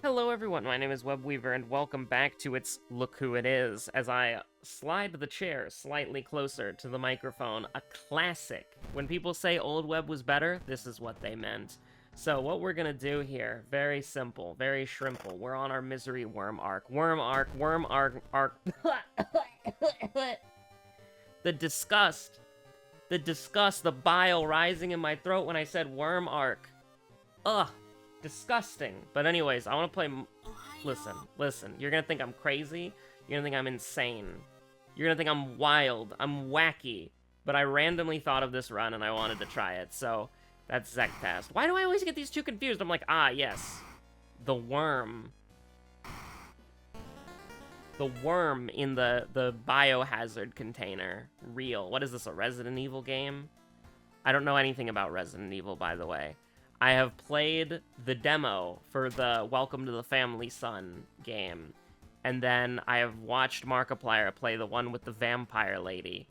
Hello everyone, my name is Webweaver and welcome back to its Look Who It Is, as I slide the chair slightly closer to the microphone. A classic. When people say old Web was better, this is what they meant. So what we're gonna do here, very simple, very shrimple. We're on our misery worm arc. Worm arc. The disgust, the bile rising in my throat when I said worm arc. Ugh. Disgusting. But anyways, I want to play... Listen. You're gonna think I'm crazy. You're gonna think I'm insane. You're gonna think I'm wild. I'm wacky. But I randomly thought of this run and I wanted to try it. So, that's Zekpast. Why do I always get these two confused? I'm like, yes. The worm. The worm in the biohazard container. Real. What is this, a Resident Evil game? I don't know anything about Resident Evil, by the way. I have played the demo for the Welcome to the Family Son game, and then I have watched Markiplier play the one with the vampire lady.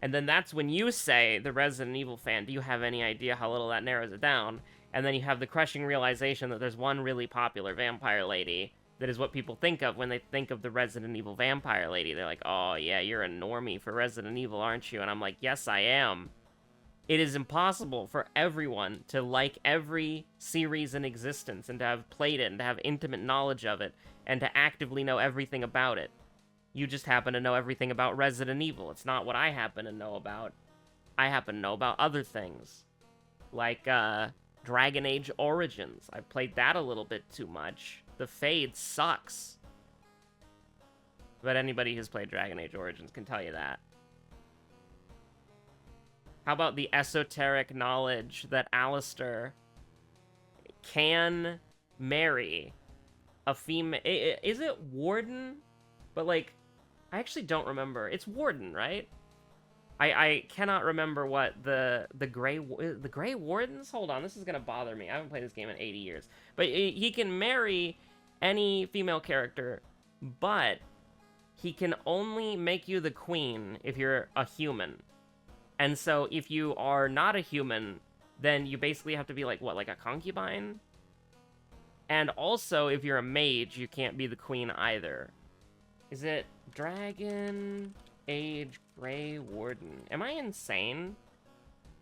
And then that's when you say, the Resident Evil fan, do you have any idea how little that narrows it down? And then you have the crushing realization that there's one really popular vampire lady that is what people think of when they think of the Resident Evil vampire lady. They're like, oh yeah, you're a normie for Resident Evil, aren't you? And I'm like, yes, I am. It is impossible for everyone to like every series in existence and to have played it and to have intimate knowledge of it and to actively know everything about it. You just happen to know everything about Resident Evil. It's not what I happen to know about. I happen to know about other things. Like, Dragon Age Origins. I played that a little bit too much. The Fade sucks. But anybody who's played Dragon Age Origins can tell you that. How about the esoteric knowledge that Alistair can marry a female... Is it Warden? But, like, I actually don't remember. It's Warden, right? I cannot remember what the Grey Wardens? Hold on, this is gonna bother me. I haven't played this game in 80 years. But he can marry any female character, but he can only make you the queen if you're a human. And so, if you are not a human, then you basically have to be like, what, like a concubine? And also, if you're a mage, you can't be the queen either. Is it Dragon Age Grey Warden? Am I insane?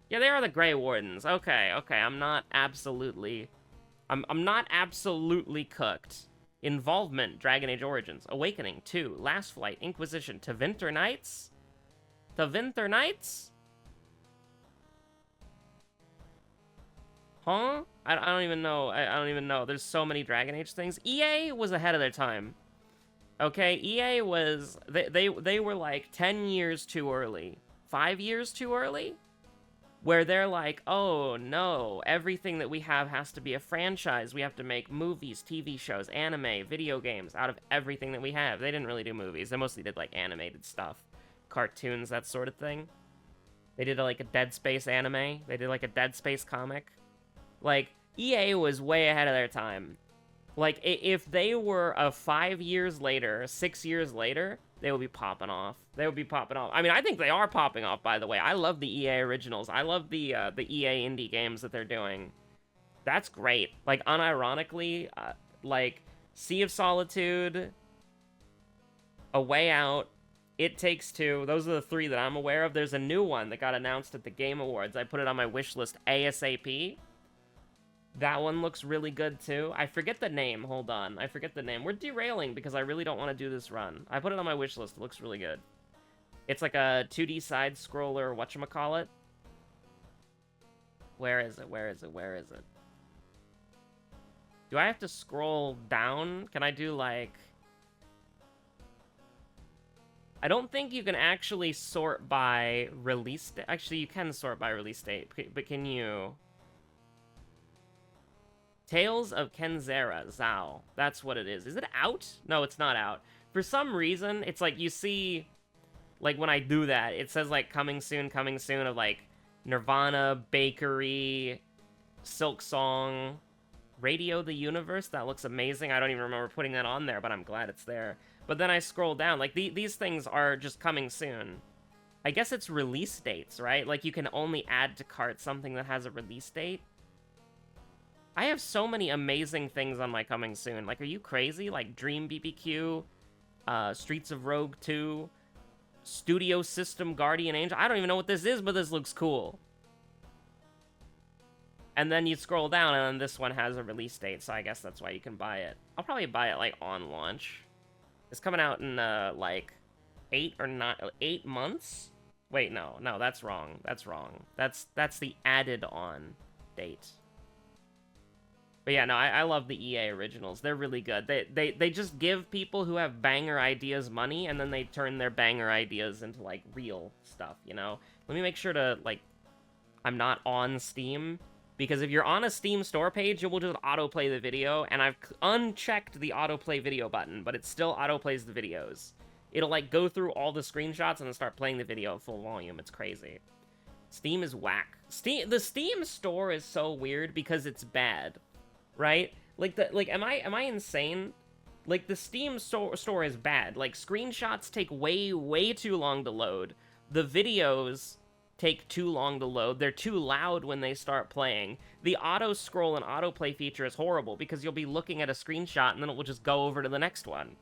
Yeah, they are the Grey Wardens. Okay, I'm not absolutely... I'm not absolutely cooked. Involvement, Dragon Age Origins. Awakening, 2. Last Flight, Inquisition, To Winter Nights? To Winter Nights? Huh? I don't even know. I don't even know. There's so many Dragon Age things. EA was ahead of their time. Okay, EA was... They were like 10 years too early. 5 years too early? Where they're like, oh no, everything that we have has to be a franchise. We have to make movies, TV shows, anime, video games out of everything that we have. They didn't really do movies. They mostly did like animated stuff. Cartoons, that sort of thing. They did like a Dead Space anime. They did like a Dead Space comic. Like, EA was way ahead of their time. Like, if they were 5 years later, 6 years later, they would be popping off. They would be popping off. I mean, I think they are popping off, by the way. I love the EA originals. I love the EA indie games that they're doing. That's great. Like, unironically, like, Sea of Solitude, A Way Out, It Takes Two. Those are the 3 that I'm aware of. There's a new one that got announced at the Game Awards. I put it on my wish list ASAP. That one looks really good, too. I forget the name. Hold on. I forget the name. We're derailing because I really don't want to do this run. I put it on my wish list. It looks really good. It's like a 2D side-scroller, whatchamacallit. Where is it? Where is it? Where is it? Do I have to scroll down? Can I do, like... I don't think you can actually sort by release date. Actually, you can sort by release date, but can you... Tales of Kenzera, Zao. That's what it is. Is it out? No, it's not out. For some reason, it's like you see, like when I do that, it says like coming soon of like Nirvana, Bakery, Silk Song, Radio the Universe. That looks amazing. I don't even remember putting that on there, but I'm glad it's there. But then I scroll down, like these things are just coming soon. I guess it's release dates, right? Like you can only add to cart something that has a release date. I have so many amazing things on my coming soon. Like, are you crazy? Like, Dream BBQ, Streets of Rogue 2, Studio System Guardian Angel. I don't even know what this is, but this looks cool. And then you scroll down, and then this one has a release date, so I guess that's why you can buy it. I'll probably buy it, like, on launch. It's coming out in, like, 8 months? Wait, no, that's wrong. That's wrong. That's the added-on date. But yeah, no, I love the EA originals. They're really good. They just give people who have banger ideas money, and then they turn their banger ideas into, like, real stuff, you know? Let me make sure to, like, I'm not on Steam. Because if you're on a Steam store page, it will just autoplay the video, and I've unchecked the autoplay video button, but it still autoplays the videos. It'll, like, go through all the screenshots and then start playing the video at full volume. It's crazy. Steam is whack. The Steam store is so weird because it's bad, right? Like, am I insane? Like, the Steam store is bad. Like, screenshots take way too long to load. The videos take too long to load. They're too loud when they start playing. The auto-scroll and autoplay feature is horrible because you'll be looking at a screenshot and then it will just go over to the next one.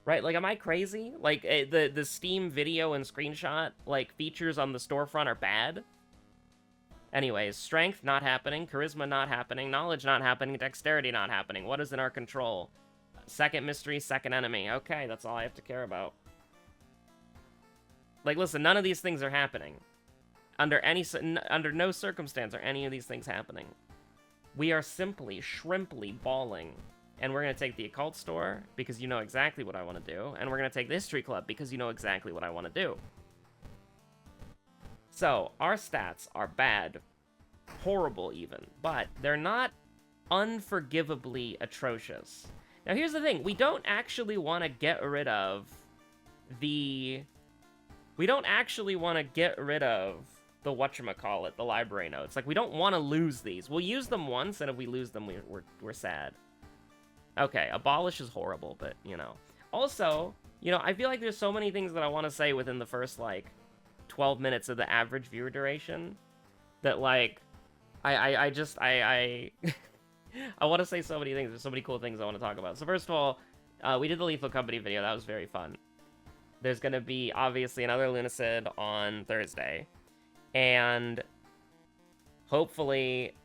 Right? Like, am I crazy? Like, the Steam video and screenshot, like, features on the storefront are bad? Anyways, strength not happening, charisma not happening, knowledge not happening, dexterity not happening. What is in our control? Second mystery, second enemy. Okay, that's all I have to care about. Like, listen, none of these things are happening. Under no circumstance are any of these things happening. We are simply, shrimply balling. And we're going to take the occult store, because you know exactly what I want to do. And we're going to take the history club, because you know exactly what I want to do. So, our stats are bad. Horrible, even. But they're not unforgivably atrocious. Now, here's the thing. We don't actually want to get rid of the... We don't actually want to get rid of the whatchamacallit, the library notes. Like, we don't want to lose these. We'll use them once, and if we lose them, we're sad. Okay, abolish is horrible, but, you know. Also, you know, I feel like there's so many things that I want to say within the first, like, 12 minutes of the average viewer duration that, like, I want to say so many things. There's so many cool things I want to talk about. So first of all, we did the Lethal Company video. That was very fun. There's going to be, obviously, another Lunacid on Thursday. And hopefully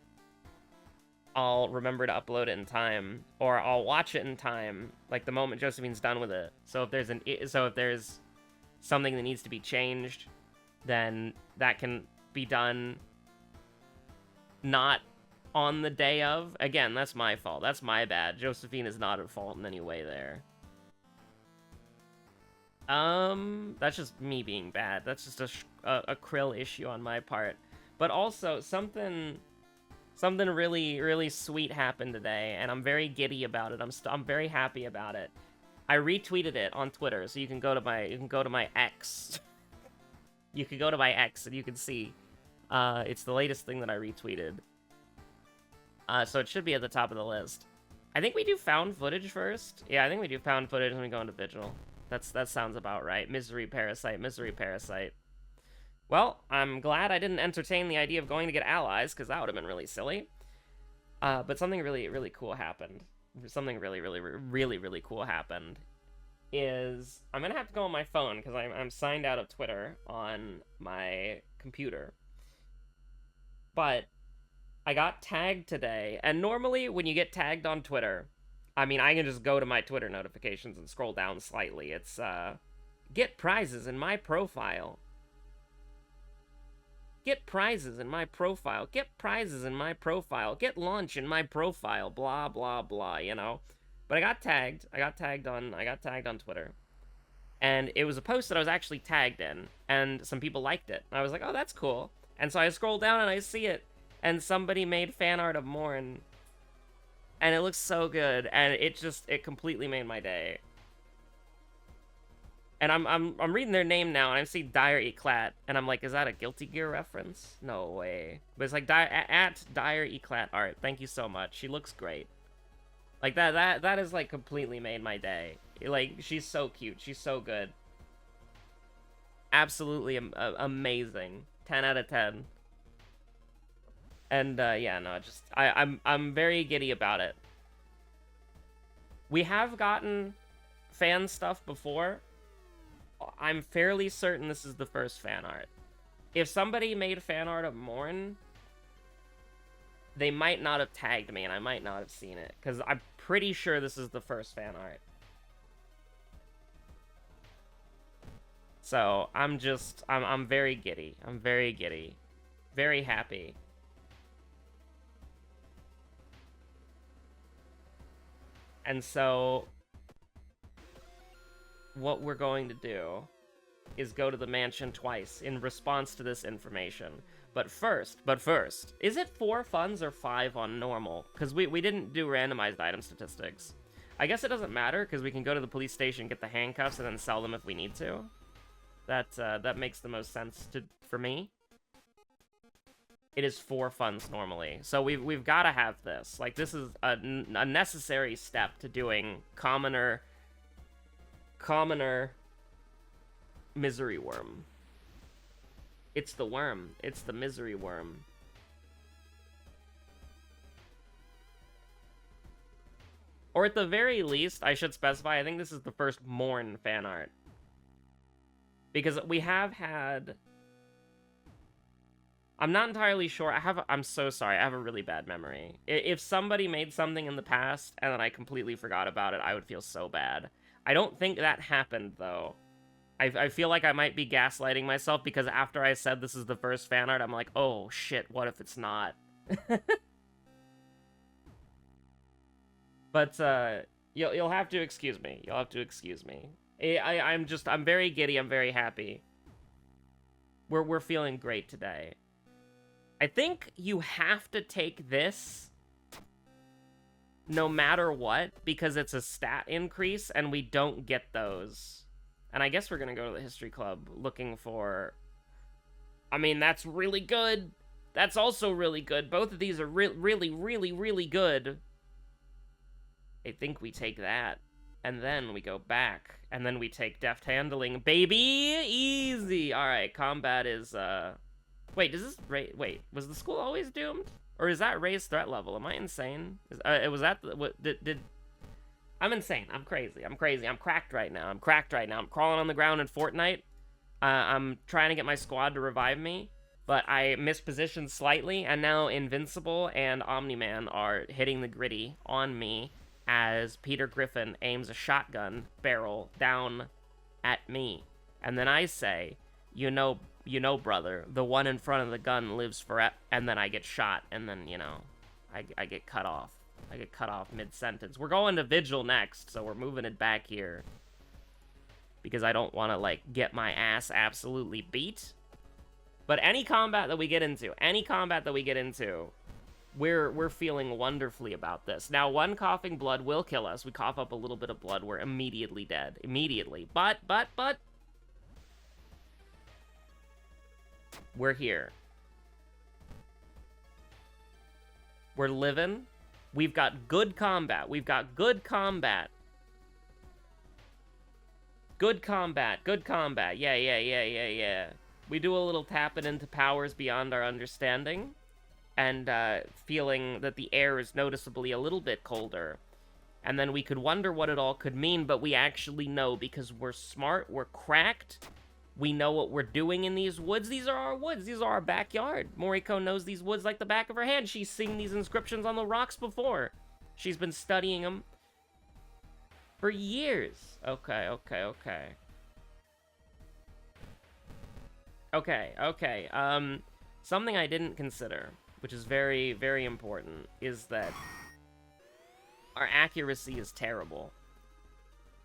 I'll remember to upload it in time. Or I'll watch it in time, like, the moment Josephine's done with it. So if there's something that needs to be changed, then that can be done not on the day of. Again, that's my fault. That's my bad. Josephine is not at fault in any way there. That's just me being bad. That's just a krill issue on my part. But also, something really sweet happened today, and I'm very giddy about it. I'm very happy about it. I retweeted it on Twitter, so you can go to my X. You can go to my X and you can see. It's the latest thing that I retweeted. So it should be at the top of the list. I think we do found footage first. Yeah, I think we do found footage when we go into Vigil. That sounds about right. Misery Parasite, Misery Parasite. Well, I'm glad I didn't entertain the idea of going to get allies, because that would have been really silly. But something really cool happened. Something really cool happened. Is I'm gonna have to go on my phone, because I'm signed out of Twitter on my computer. But I got tagged today, and normally when you get tagged on Twitter, I mean, I can just go to my Twitter notifications and scroll down slightly. It's, get prizes in my profile. Get prizes in my profile. Get prizes in my profile. Get lunch in my profile. Blah, blah, blah, you know? But I got tagged. I got tagged on Twitter. And it was a post that I was actually tagged in, and some people liked it. And I was like, oh, that's cool. And so I scroll down and I see it, and somebody made fan art of Morn. And it looks so good, and it completely made my day. And I'm reading their name now, and I see Dire Eclat, and I'm like, is that a Guilty Gear reference? No way. But it's like at Dire Eclat art. Thank you so much. She looks great. Like that has like completely made my day. Like, she's so cute. She's so good. Absolutely amazing. 10 out of 10. And yeah, no, just I'm very giddy about it. We have gotten fan stuff before. I'm fairly certain this is the first fan art. If somebody made fan art of Morn, they might not have tagged me and I might not have seen it, because I'm pretty sure this is the first fan art. So I'm very giddy. I'm very giddy. Very happy. And so what we're going to do is go to the mansion twice in response to this information. But first, is it 4 funds or 5 on normal? Because we didn't do randomized item statistics. I guess it doesn't matter, because we can go to the police station, get the handcuffs, and then sell them if we need to. That makes the most sense for me. It is 4 funds normally. So we've got to have this. Like, this is a necessary step to doing commoner misery worm. It's the worm. It's the misery worm. Or at the very least, I should specify, I think this is the first Morn fan art. Because we have had... I'm not entirely sure. I'm so sorry. I have a really bad memory. If somebody made something in the past and then I completely forgot about it, I would feel so bad. I don't think that happened, though. I feel like I might be gaslighting myself, because after I said this is the first fan art, I'm like, oh, shit, what if it's not? But, you'll have to excuse me. You'll have to excuse me. I'm very giddy. I'm very happy. We're feeling great today. I think you have to take this no matter what, because it's a stat increase, and we don't get those. And I guess we're gonna go to the History Club looking for... I mean, that's really good. That's also really good. Both of these are really, really, really good. I think we take that. And then we go back. And then we take deft handling. Baby! Easy! Alright, combat is, Wait, does this... Wait, was the school always doomed? Or is that raised threat level? Am I insane? Was that... Did... I'm insane. I'm crazy. I'm crazy. I'm cracked right now. I'm crawling on the ground in Fortnite. I'm trying to get my squad to revive me, but I mispositioned slightly, and now Invincible and Omni-Man are hitting the gritty on me as Peter Griffin aims a shotgun barrel down at me. And then I say, you know, brother, the one in front of the gun lives forever. And then I get shot, and then, I get cut off. I get cut off mid-sentence. We're going to Vigil next, so we're moving it back here. Because I don't want to, like, get my ass absolutely beat. But any combat that we get into, we're feeling wonderfully about this. Now, one coughing blood will kill us. We cough up a little bit of blood, we're immediately dead. Immediately. But... we're here. We're living. We've got good combat. Good combat. Yeah. We do a little tapping into powers beyond our understanding. And feeling that the air is noticeably a little bit colder. And then we could wonder what it all could mean, but we actually know, because we're smart, we're cracked. We know what we're doing in these woods. These are our woods. These are our backyard. Moriko knows these woods like the back of her hand. She's seen these inscriptions on the rocks before. She's been studying them for years. Okay. Something I didn't consider, which is very, very important, is that our accuracy is terrible.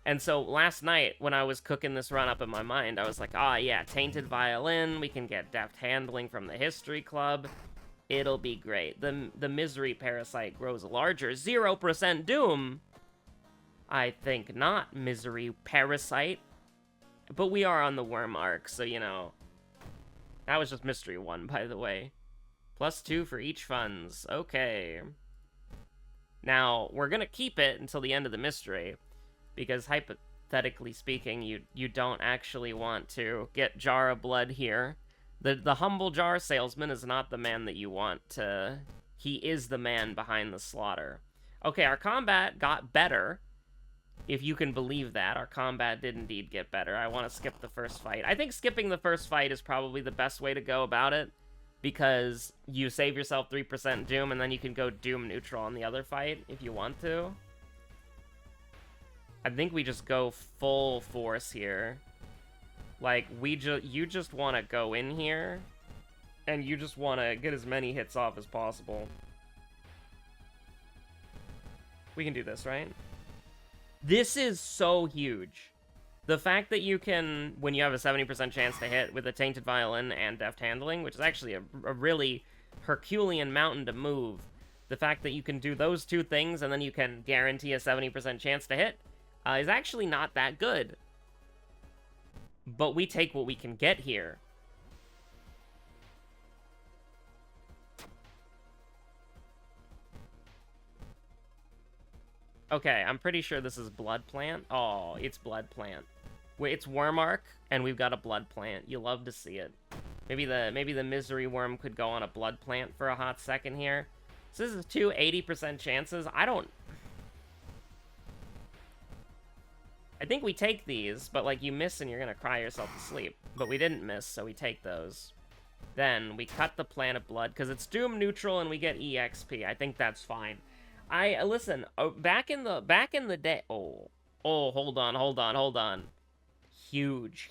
And so last night, when I was cooking this run up in my mind, I was like, yeah, Tainted Violin, we can get deft handling from the History Club. It'll be great. The Misery Parasite grows larger. 0% Doom? I think not, Misery Parasite. But we are on the Worm arc, so, That was just Mystery 1, by the way. +2 for each funds. Okay. Now, we're gonna keep it until the end of the mystery. Because hypothetically speaking, you don't actually want to get Jar of Blood here. The humble jar salesman is not the man that you want to... He is the man behind the slaughter. Okay, our combat got better. If you can believe that. Our combat did indeed get better. I want to skip the first fight. I think skipping the first fight is probably the best way to go about it, because you save yourself 3% Doom, and then you can go Doom neutral on the other fight if you want to. I think we just go full force here. Like, you just want to go in here, and you just want to get as many hits off as possible. We can do this, right? This is so huge. The fact that you can, when you have a 70% chance to hit with a Tainted Violin and Deft Handling, which is actually a really Herculean mountain to move, the fact that you can do those two things and then you can guarantee a 70% chance to hit is actually not that good. But we take what we can get here. Okay, I'm pretty sure this is Blood Plant. Oh, it's Blood Plant. Wait, it's Wormark, and we've got a Blood Plant. You love to see it. Maybe the Misery Worm could go on a Blood Plant for a hot second here. So this is two 80% chances. I think we take these, but, like, you miss and you're gonna cry yourself to sleep. But we didn't miss, so we take those. Then we cut the Plant of Blood, because it's Doom neutral and we get EXP. I think that's fine. Listen, back in the day... Oh, hold on. Huge,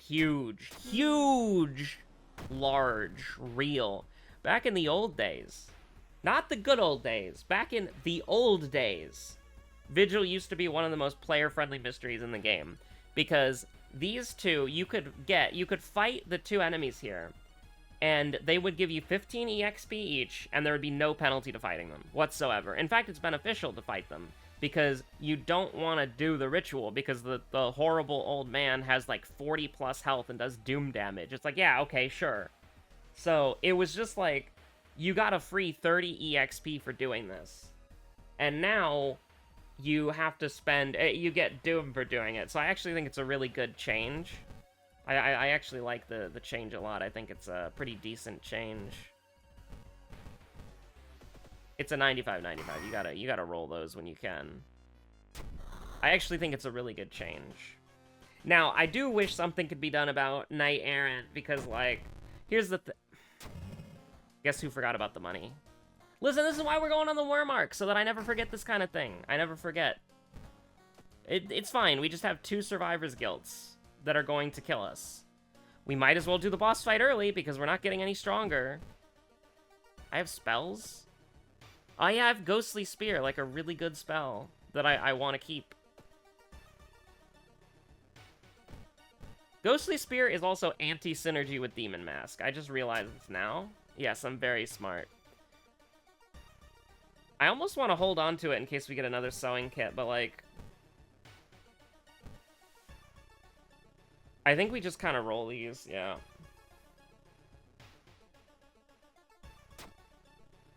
large, real. Back in the old days. Not the good old days. Back in the old days. Vigil used to be one of the most player-friendly mysteries in the game. Because these two, you could fight the two enemies here, and they would give you 15 EXP each, and there would be no penalty to fighting them whatsoever. In fact, it's beneficial to fight them, because you don't want to do the ritual, because the horrible old man has like 40 plus health and does doom damage. It's like, yeah, okay, sure. So it was just like, you got a free 30 EXP for doing this. And now you have to spend, you get doom for doing it. So I actually think it's a really good change. I actually like the change a lot. I think it's a pretty decent change. It's a 95-95. You gotta roll those when you can. I actually think it's a really good change. Now, I do wish something could be done about Knight Errant, because, like, here's the Guess who forgot about the money? Listen, this is why we're going on the Wormark, so that I never forget this kind of thing. I never forget. It's fine. We just have 2 Survivors Guilds that are going to kill us. We might as well do the boss fight early, because we're not getting any stronger. I have spells? Oh yeah, I have Ghostly Spear, like a really good spell that I want to keep. Ghostly Spear is also anti-synergy with Demon Mask. I just realized this now. Yes, I'm very smart. I almost want to hold on to it in case we get another sewing kit, but like... I think we just kind of roll these, yeah.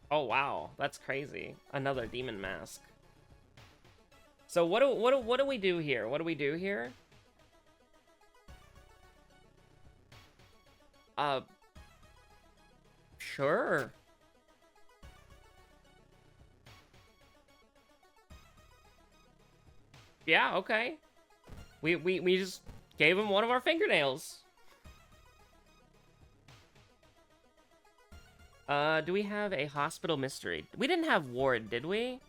Oh wow, that's crazy. Another Demon Mask. So what do we do here? What do we do here? Sure. Yeah, okay. We just gave him one of our fingernails. Do we have a hospital mystery? We didn't have ward, did we?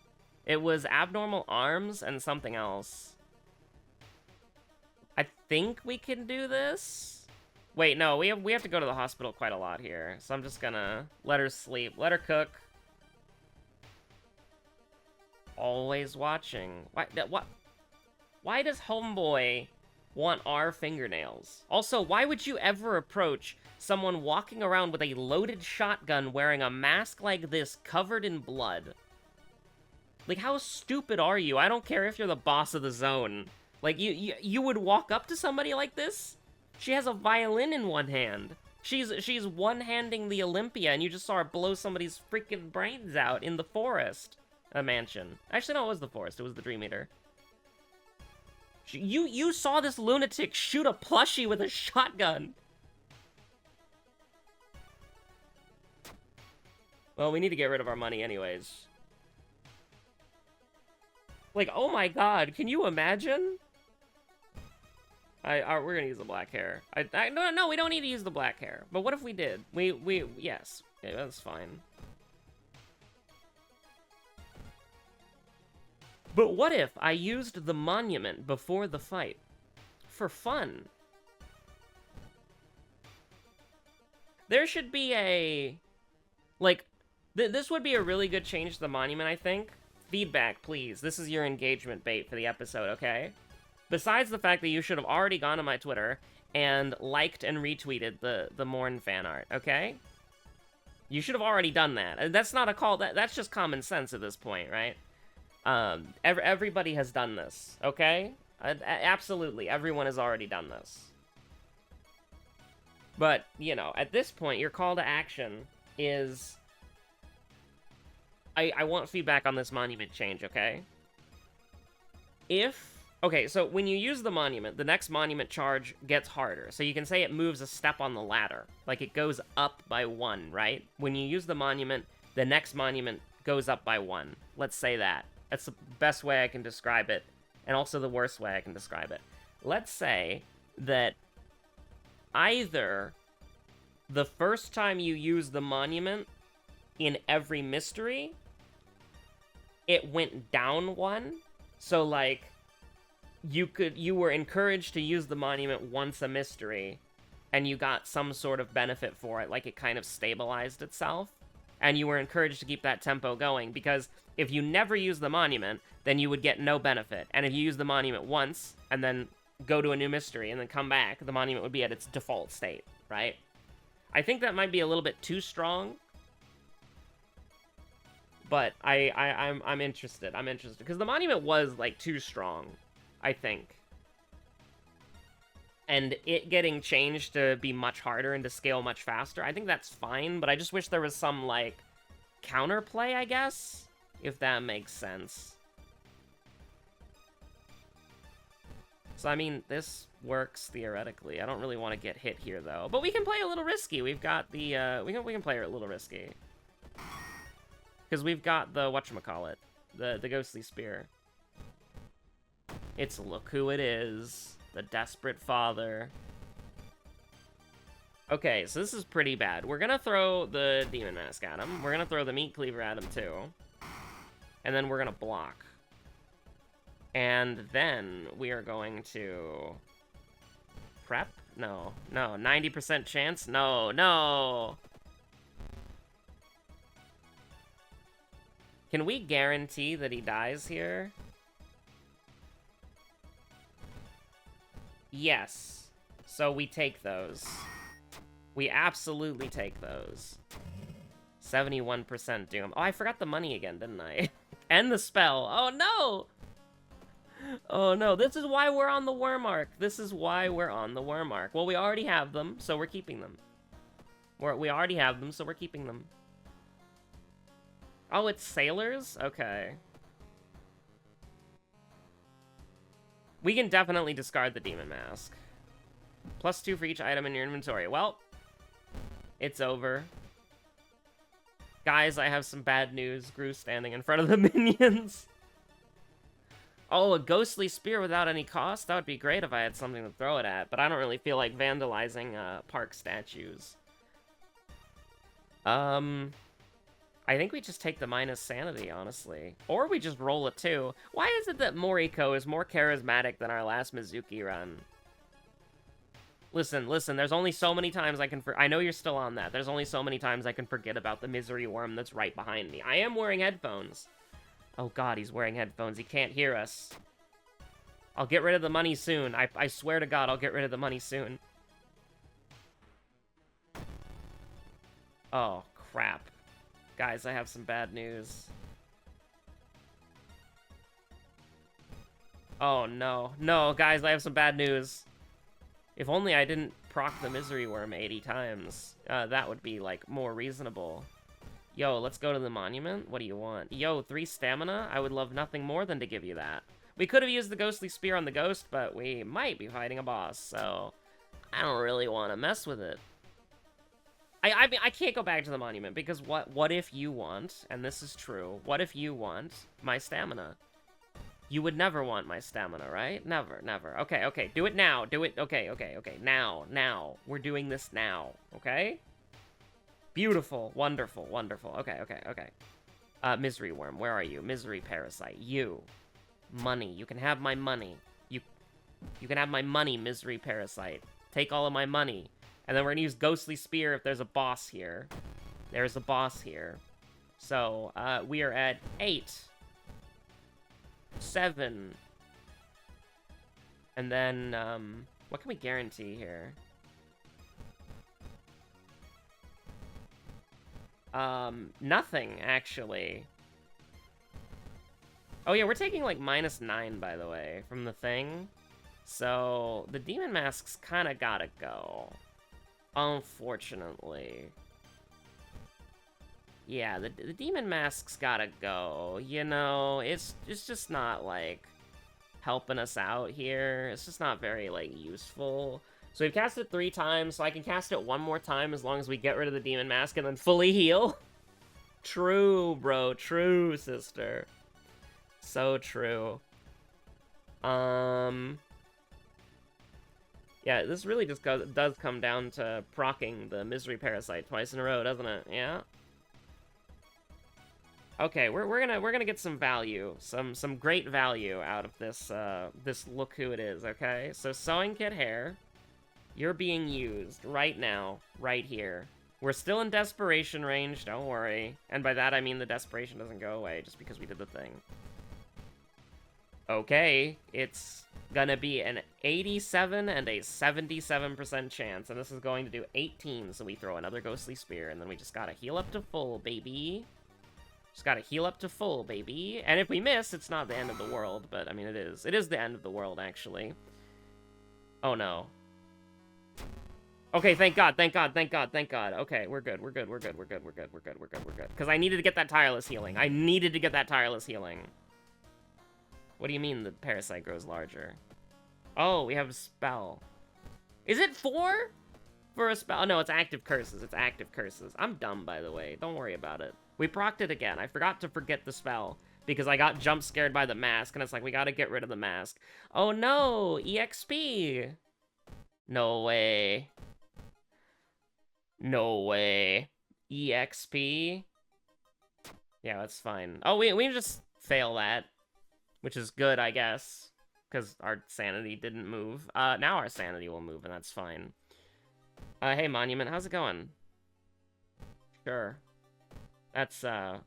It was abnormal arms and something else. I think we can do this. Wait, no, we have to go to the hospital quite a lot here. So I'm just gonna let her sleep, let her cook. Always watching. Why does Homeboy want our fingernails? Also, why would you ever approach someone walking around with a loaded shotgun wearing a mask like this covered in blood? Like, how stupid are you? I don't care if you're the boss of the zone. Like, you would walk up to somebody like this? She has a violin in one hand. She's one-handing the Olympia, and you just saw her blow somebody's freaking brains out in the forest. A mansion. Actually, no, it was the forest. It was the Dream Eater. You saw this lunatic shoot a plushie with a shotgun. Well, we need to get rid of our money anyways. Like, oh my god, can you imagine? We're gonna use the black hair. No, we don't need to use the black hair. But what if we did? Yes. Okay, that's fine. But what if I used the monument before the fight? For fun. There should be a... Like, this would be a really good change to the monument, I think. Feedback, please. This is your engagement bait for the episode, okay? Besides the fact that you should have already gone to my Twitter and liked and retweeted the Morn fan art, okay? You should have already done that. That's not a call. That's just common sense at this point, right? Everybody has done this, okay? Absolutely, everyone has already done this. But, you know, at this point, your call to action is... I want feedback on this monument change, okay? Okay, so when you use the monument, the next monument charge gets harder. So you can say it moves a step on the ladder. Like, it goes up by 1, right? When you use the monument, the next monument goes up by 1. Let's say that. That's the best way I can describe it, and also the worst way I can describe it. Let's say that either the first time you use the monument in every mystery, it went down 1. So, like, you were encouraged to use the monument once a mystery, and you got some sort of benefit for it, like it kind of stabilized itself, and you were encouraged to keep that tempo going, because if you never use the monument, then you would get no benefit, and if you use the monument once, and then go to a new mystery, and then come back, the monument would be at its default state, right? I think that might be a little bit too strong, but I'm interested, because the monument was, like, too strong, I think. And it getting changed to be much harder and to scale much faster, I think that's fine, but I just wish there was some, like, counterplay, I guess? If that makes sense. So, I mean, this works theoretically. I don't really want to get hit here, though. But we can play a little risky. We've got the, we can play a little risky. Because we've got the, whatchamacallit, the ghostly spear. It's look who it is. The desperate father. Okay, so this is pretty bad. We're gonna throw the demon mask at him. We're gonna throw the meat cleaver at him, too. And then we're gonna block. And then we are going to... Prep? No. No. 90% chance? No. No! Can we guarantee that he dies here? Yes. So we take those. We absolutely take those. 71% doom. Oh, I forgot the money again, didn't I? And the spell. Oh, no! Oh, no. This is why we're on the worm arc. This is why we're on the worm arc. Well, we already have them, so we're keeping them. We already have them, so we're keeping them. Oh, it's sailors? Okay. We can definitely discard the demon mask. +2 for each item in your inventory. Well, it's over. Guys, I have some bad news. Gru standing in front of the minions. Oh, a ghostly spear without any cost? That would be great if I had something to throw it at, but I don't really feel like vandalizing park statues. I think we just take the minus sanity, honestly. Or we just roll a 2. Why is it that Moriko is more charismatic than our last Mizuki run? Listen, there's only so many times I can... I know you're still on that. There's only so many times I can forget about the misery worm that's right behind me. I am wearing headphones. Oh god, he's wearing headphones. He can't hear us. I'll get rid of the money soon. I swear to god, I'll get rid of the money soon. Oh, crap. Guys, I have some bad news. Oh, no. No, guys, I have some bad news. If only I didn't proc the misery worm 80 times. That would be, like, more reasonable. Yo, let's go to the monument. What do you want? Yo, 3 stamina? I would love nothing more than to give you that. We could have used the ghostly spear on the ghost, but we might be fighting a boss, so I don't really want to mess with it. I mean, I can't go back to the monument, because what if you want, and this is true, what if you want my stamina? You would never want my stamina, right? Never, never. Okay, okay, do it now. Do it, okay, okay, okay. Now, now. We're doing this now, okay? Beautiful, wonderful, wonderful. Okay, okay, okay. Misery worm, where are you? Misery parasite, you. Money, you can have my money. You can have my money, misery parasite. Take all of my money. And then we're gonna use Ghostly Spear if there's a boss here. There's a boss here. So, we are at 8. 7. And then, what can we guarantee here? Nothing, actually. Oh yeah, we're taking, like, -9, by the way, from the thing. So, the Demon Mask's kinda gotta go. Unfortunately. Yeah, the Demon Mask's gotta go. You know, it's just not, like, helping us out here. It's just not very, like, useful. So we've cast it 3 times, so I can cast it one more time as long as we get rid of the Demon Mask and then fully heal. True, bro. True, sister. So true. Yeah, this really just does come down to proccing the Misery Parasite twice in a row, doesn't it? Yeah. Okay, we're gonna get some value, some great value out of this this look who it is. Okay, so Sewing Kit Hair, you're being used right now, right here. We're still in desperation range, don't worry. And by that I mean the desperation doesn't go away just because we did the thing. Okay, it's gonna be an 87 and a 77% chance, and this is going to do 18, so we throw another Ghostly Spear, and then we just gotta heal up to full, baby. Just gotta heal up to full, baby. And if we miss, it's not the end of the world, but, I mean, it is. It is the end of the world, actually. Oh, no. Okay, thank God, thank God, thank God, thank God. Okay, we're good, we're good, we're good, we're good, we're good, we're good, we're good, we're good. Because I needed to get that tireless healing. I needed to get that tireless healing. What do you mean the parasite grows larger? Oh, we have a spell. Is it 4? For a spell? Oh, no, it's active curses. It's active curses. I'm dumb, by the way. Don't worry about it. We procced it again. I forgot to forget the spell because I got jump scared by the mask, and it's like, we gotta get rid of the mask. Oh, no! EXP! No way. No way. EXP? Yeah, that's fine. Oh, we just fail that. Which is good, I guess, because our sanity didn't move. Now our sanity will move, and that's fine. Hey, Monument, how's it going? Sure. That's, a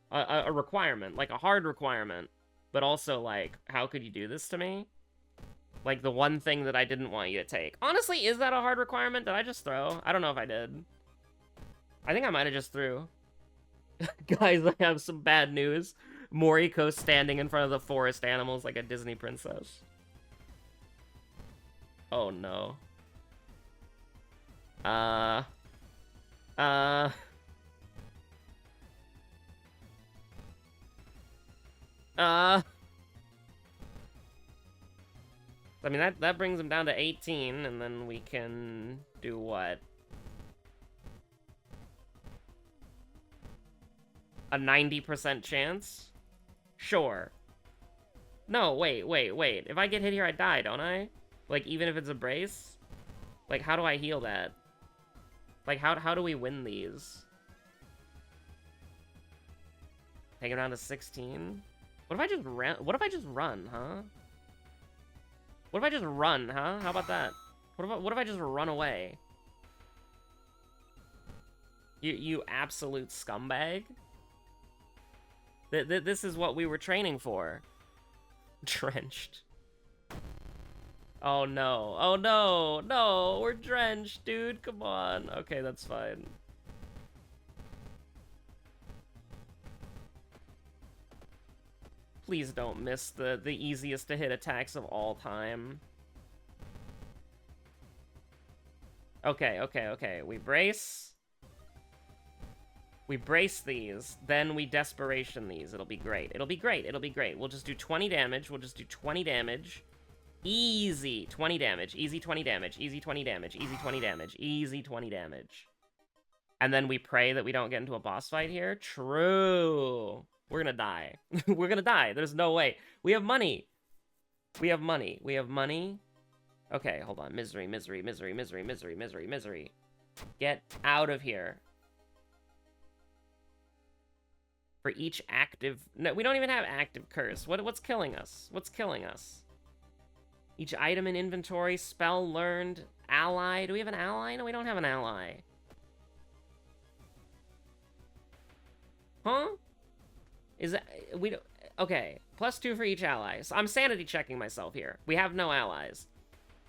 requirement, like a hard requirement, but also, like, how could you do this to me? Like, the one thing that I didn't want you to take. Honestly, is that a hard requirement? Did I just throw? I don't know if I did. I think I might have just threw. Guys, I have some bad news. Moriko standing in front of the forest animals like a Disney princess. Oh no. I mean, that brings him down to 18, and then we can do what? A 90% chance? Sure. No, wait. If I get hit here, I die, don't I? Like, even if it's a brace? Like, how do I heal that? Like, how do we win these? Take it down to 16? What if I just run, huh? What if I just run, huh? How about that? What if I just run away? You absolute scumbag? This is what we were training for. Drenched. Oh no. Oh no. No, we're drenched, dude. Come on. Okay, that's fine. Please don't miss the easiest to hit attacks of all time. Okay. We brace. We brace these, then we desperation these. It'll be great. It'll be great. We'll just do 20 damage. Easy 20 damage. Easy 20 damage. Easy 20 damage. Easy 20 damage. Easy 20 damage. And then we pray that we don't get into a boss fight here. True. We're gonna die. We're gonna die. There's no way. We have money. We have money. We have money. Okay, hold on. Misery, misery, misery, misery, misery, misery, misery. Get out of here. For each active... No, we don't even have active curse. What's killing us? What's killing us? Each item in inventory, spell learned, ally. Do we have an ally? No, we don't have an ally. Huh? Is that... We don't... Okay. +2 for each ally. So I'm sanity checking myself here. We have no allies.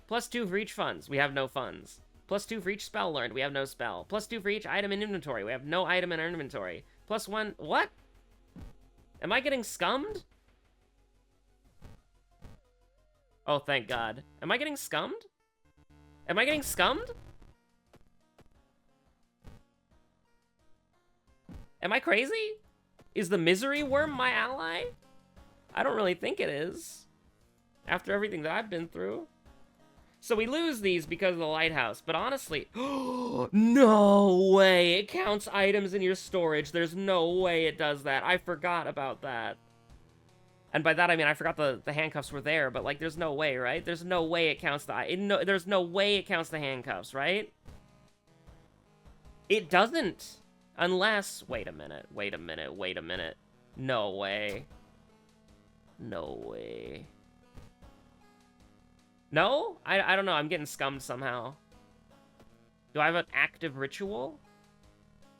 +2 for each funds. We have no funds. +2 for each spell learned. We have no spell. +2 for each item in inventory. We have no item in our inventory. +1... What? Am I getting scummed? Oh, thank God. Am I getting scummed? Am I getting scummed? Am I crazy? Is the misery worm my ally? I don't really think it is. After everything that I've been through. So we lose these because of the lighthouse, but honestly... No way! It counts items in your storage. There's no way it does that. I forgot about that. And by that I mean I forgot the handcuffs were there, but like there's no way, right? There's no way it counts there's no way it counts the handcuffs, right? It doesn't. Unless... Wait a minute. Wait a minute. Wait a minute. No way. No way. No? I don't know. I'm getting scummed somehow. Do I have an active ritual?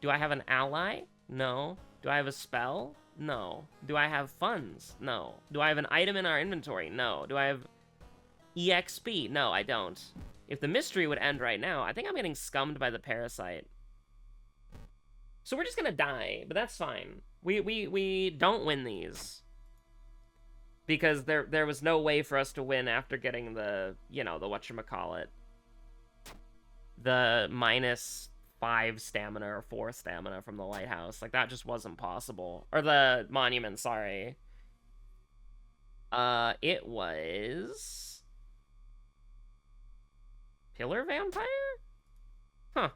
Do I have an ally? No. Do I have a spell? No. Do I have funds? No. Do I have an item in our inventory? No. Do I have EXP? No, I don't. If the mystery would end right now, I think I'm getting scummed by the parasite. So we're just gonna die, but that's fine. We don't win these. Because there was no way for us to win after getting the, you know, the whatchamacallit. The -5 stamina or 4 stamina from the lighthouse. Like, that just wasn't possible. Or the monument, sorry. It was... Pillar Vampire? Huh.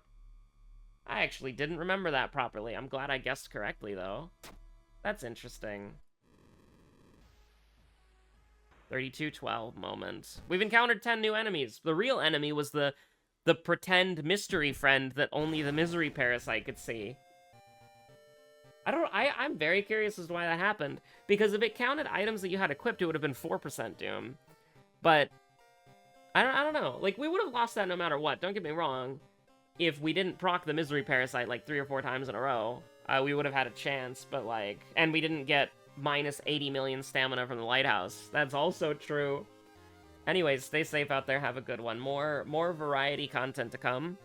I actually didn't remember that properly. I'm glad I guessed correctly, though. That's interesting. 3212 moment. We've encountered 10 new enemies. The real enemy was the pretend mystery friend that only the misery parasite could see. I'm very curious as to why that happened. Because if it counted items that you had equipped, it would have been 4% doom. But I don't know. Like, we would have lost that no matter what. Don't get me wrong. If we didn't proc the misery parasite like 3 or 4 times in a row, we would have had a chance. But like, and we didn't get -80 million stamina from the lighthouse. That's also true. Anyways, stay safe out there. Have a good one. More variety content to come.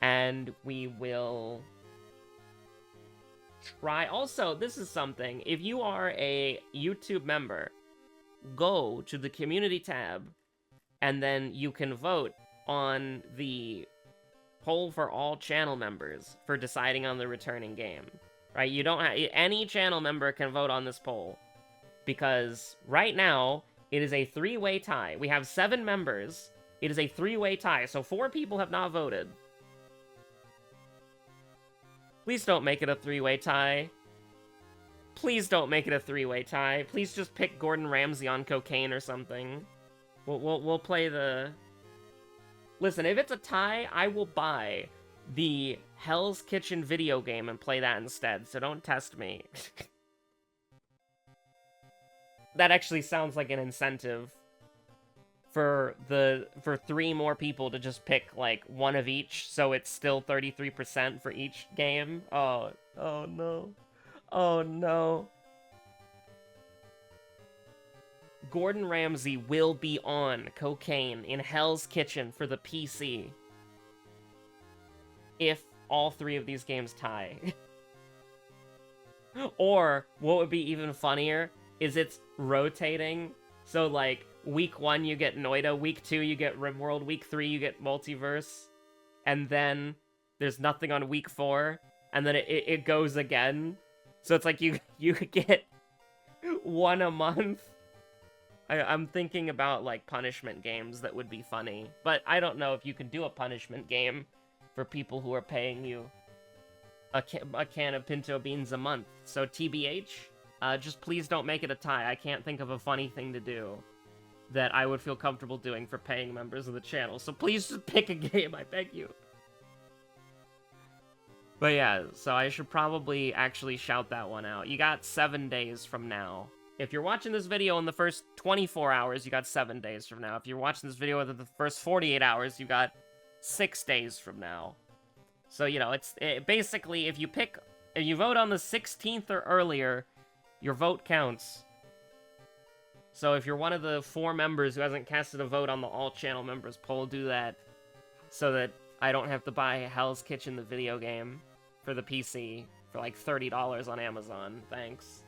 And we will try... Also, this is something. If you are a YouTube member, go to the community tab, and then you can vote on the poll for all channel members for deciding on the returning game. Right? You don't have... Any channel member can vote on this poll. Because right now, it is a 3-way tie. We have 7 members. It is a 3-way tie, so 4 people have not voted. Please don't make it a 3-way tie. Please don't make it a 3-way tie. Please just pick Gordon Ramsay on cocaine or something. We'll play the... Listen, if it's a tie, I will buy the Hell's Kitchen video game and play that instead, so don't test me. That actually sounds like an incentive for 3 more people to just pick, like, 1 of each, so it's still 33% for each game. Oh no. Oh no. Gordon Ramsay will be on cocaine in Hell's Kitchen for the PC if all 3 of these games tie. Or, what would be even funnier is it's rotating. So, like, week 1 you get Noida, week 2 you get RimWorld, week 3 you get Multiverse, and then there's nothing on week 4, and then it goes again. So it's like you get 1 a month. I'm thinking about, like, punishment games that would be funny, but I don't know if you can do a punishment game for people who are paying you a can of pinto beans a month. So TBH, just please don't make it a tie. I can't think of a funny thing to do that I would feel comfortable doing for paying members of the channel. So please just pick a game, I beg you. But yeah, so I should probably actually shout that one out. You got 7 days from now. If you're watching this video in the first 24 hours, you got 7 days from now. If you're watching this video within the first 48 hours, you got 6 days from now. So, you know, basically, if you vote on the 16th or earlier, your vote counts. So if you're one of the 4 members who hasn't casted a vote on the all channel members poll, do that. So that I don't have to buy Hell's Kitchen the video game for the PC for like $30 on Amazon. Thanks.